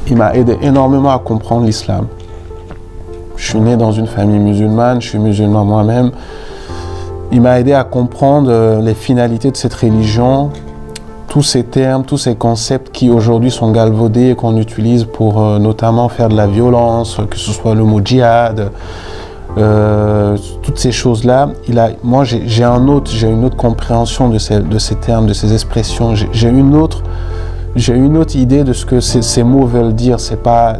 il m'a aidé énormément à comprendre l'islam. Je suis né dans une famille musulmane, je suis musulman moi-même. Il m'a aidé à comprendre les finalités de cette religion, tous ces termes, tous ces concepts qui aujourd'hui sont galvaudés et qu'on utilise pour notamment faire de la violence, que ce soit le mot djihad, toutes ces choses-là. Moi, j'ai une autre compréhension de ces termes, de ces expressions. J'ai une autre idée de ce que ces mots veulent dire. C'est pas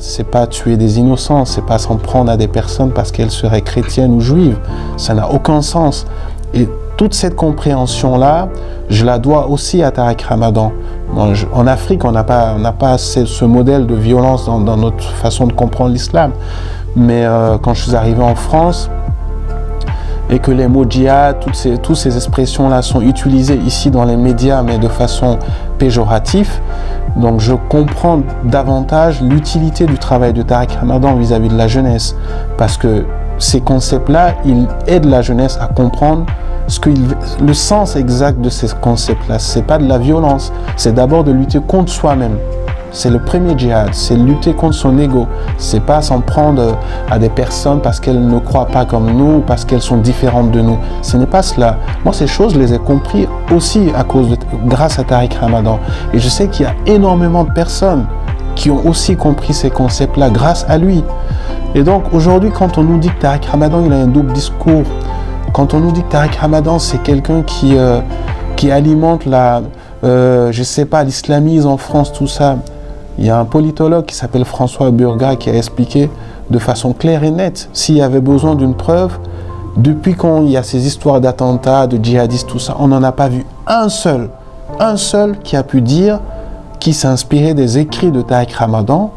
tuer des innocents, c'est pas s'en prendre à des personnes parce qu'elles seraient chrétiennes ou juives. Ça n'a aucun sens. Et toute cette compréhension-là, je la dois aussi à Tariq Ramadan. En Afrique, on n'a pas ce modèle de violence dans notre façon de comprendre l'islam. Mais quand je suis arrivé en France, et que les mots djihad, toutes ces expressions-là sont utilisées ici dans les médias, mais de façon péjorative. Donc je comprends davantage l'utilité du travail de Tariq Ramadan vis-à-vis de la jeunesse. Parce que ces concepts-là, ils aident la jeunesse à comprendre le sens exact de ces concepts-là. C'est pas de la violence, c'est d'abord de lutter contre soi-même. C'est le premier djihad, c'est lutter contre son ego. C'est pas s'en prendre à des personnes parce qu'elles ne croient pas comme nous, parce qu'elles sont différentes de nous. Ce n'est pas cela. Moi, ces choses, je les ai compris aussi grâce à Tariq Ramadan. Et je sais qu'il y a énormément de personnes qui ont aussi compris ces concepts-là grâce à lui. Et donc, aujourd'hui, quand on nous dit que Tariq Ramadan, il a un double discours, quand on nous dit que Tariq Ramadan, c'est quelqu'un qui alimente l'islamisme en France, tout ça. Il y a un politologue qui s'appelle François Burga qui a expliqué de façon claire et nette, s'il y avait besoin d'une preuve, depuis qu'il y a ces histoires d'attentats, de djihadistes, tout ça, on n'en a pas vu un seul qui a pu dire qu'il s'inspirait des écrits de Tariq Ramadan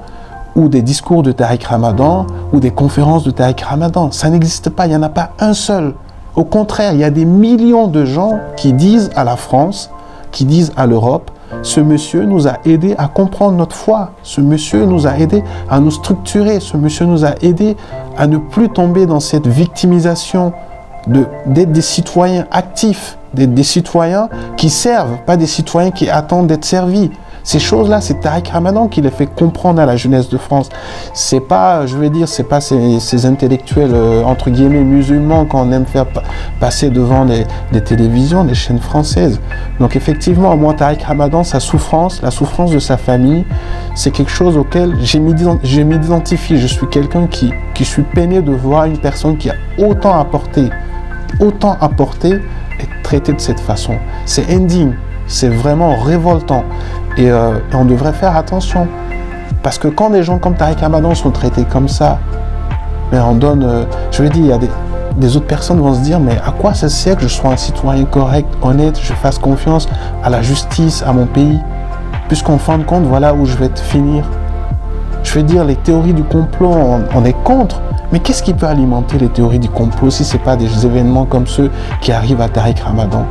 ou des discours de Tariq Ramadan ou des conférences de Tariq Ramadan. Ça n'existe pas, il n'y en a pas un seul. Au contraire, il y a des millions de gens qui disent à la France, qui disent à l'Europe, ce monsieur nous a aidés à comprendre notre foi. Ce monsieur nous a aidés à nous structurer. Ce monsieur nous a aidés à ne plus tomber dans cette victimisation, d'être des citoyens actifs, d'être des citoyens qui servent, pas des citoyens qui attendent d'être servis. Ces choses-là, c'est Tariq Ramadan qui les fait comprendre à la jeunesse de France. C'est pas, c'est pas ces intellectuels, entre guillemets, musulmans qu'on aime faire passer devant des télévisions, des chaînes françaises. Donc effectivement, moi, Tariq Ramadan, sa souffrance, la souffrance de sa famille, c'est quelque chose auquel je m'identifie. Je suis quelqu'un qui suis peiné de voir une personne qui a autant apporté, et traité de cette façon. C'est indigne, c'est vraiment révoltant. Et on devrait faire attention. Parce que quand des gens comme Tariq Ramadan sont traités comme ça, mais on donne... il y a des autres personnes vont se dire, mais à quoi ça sert que je sois un citoyen correct, honnête, je fasse confiance à la justice, à mon pays, puisqu'en fin de compte, voilà où je vais finir. Je veux dire, les théories du complot, on est contre. Mais qu'est-ce qui peut alimenter les théories du complot si ce n'est pas des événements comme ceux qui arrivent à Tariq Ramadan?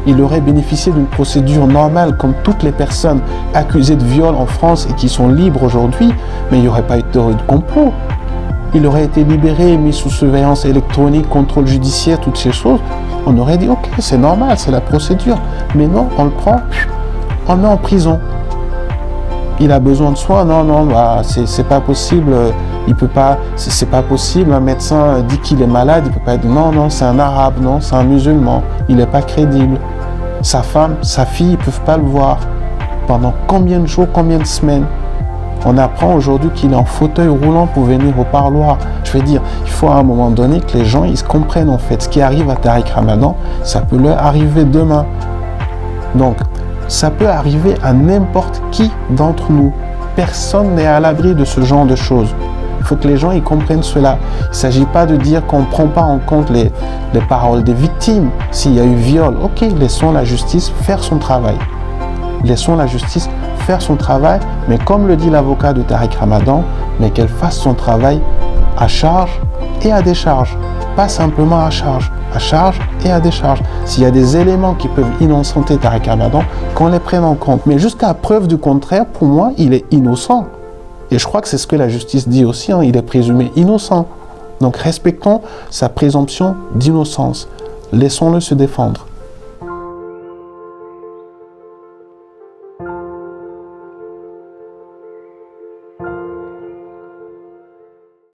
Il aurait bénéficié d'une procédure normale comme toutes les personnes accusées de viol en France et qui sont libres aujourd'hui, mais il n'y aurait pas eu de théorie de complot. Il aurait été libéré, mis sous surveillance électronique, contrôle judiciaire, toutes ces choses. On aurait dit, ok, c'est normal, c'est la procédure. Mais non, on le prend, on le met en prison. Il a besoin de soins, c'est pas possible, il peut pas, c'est pas possible, un médecin dit qu'il est malade, il peut pas dire, non, c'est un arabe, non, c'est un musulman, il n'est pas crédible. Sa femme, sa fille, ils peuvent pas le voir. Pendant combien de jours, combien de semaines? On apprend aujourd'hui qu'il est en fauteuil roulant pour venir au parloir. Je veux dire, il faut à un moment donné que les gens, ils se comprennent en fait. Ce qui arrive à Tariq Ramadan, ça peut leur arriver demain. Donc, ça peut arriver à n'importe qui d'entre nous. Personne n'est à l'abri de ce genre de choses. Il faut que les gens ils comprennent cela. Il ne s'agit pas de dire qu'on ne prend pas en compte les paroles des victimes. S'il y a eu viol, ok, laissons la justice faire son travail. Laissons la justice faire son travail, mais comme le dit l'avocat de Tariq Ramadan, mais qu'elle fasse son travail à charge et à décharge. Pas simplement à charge et à décharge. S'il y a des éléments qui peuvent innocenter Tariq Ramadan, qu'on les prenne en compte. Mais jusqu'à preuve du contraire, pour moi, il est innocent. Et je crois que c'est ce que la justice dit aussi, il est présumé innocent. Donc respectons sa présomption d'innocence. Laissons-le se défendre.